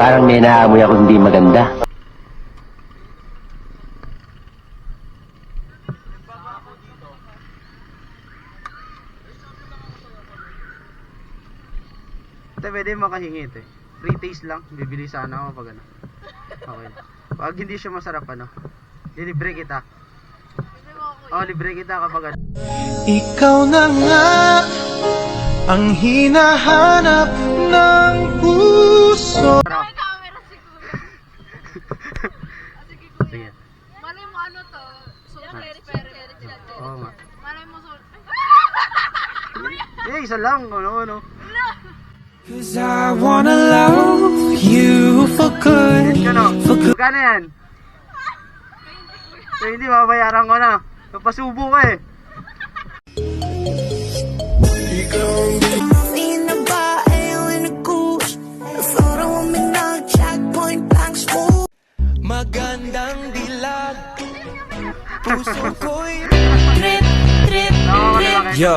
Parang may naamoy ako hindi maganda. Ate, pwede makahingi ito eh. Free taste lang. Bibili sana ako pag ano. Okay. Pag hindi siya masarap ano. Libre kita. Oh, libre kita kapag ano. Ikaw na nga ang hinahanap ng puso. Sarap. May camera siguro. Sige kuya. Sige. Malay mo ano to? Cherry. Oo nga. Malay mo so... Eh, isa lang. Ano. 'Cause I wanna love you for good. Ano? Magkano yan? Eh, hindi, mabayaran ko na. Napasubo ka eh. Magandang dilag, puso ko'y Nakakaliwa kayo. yo.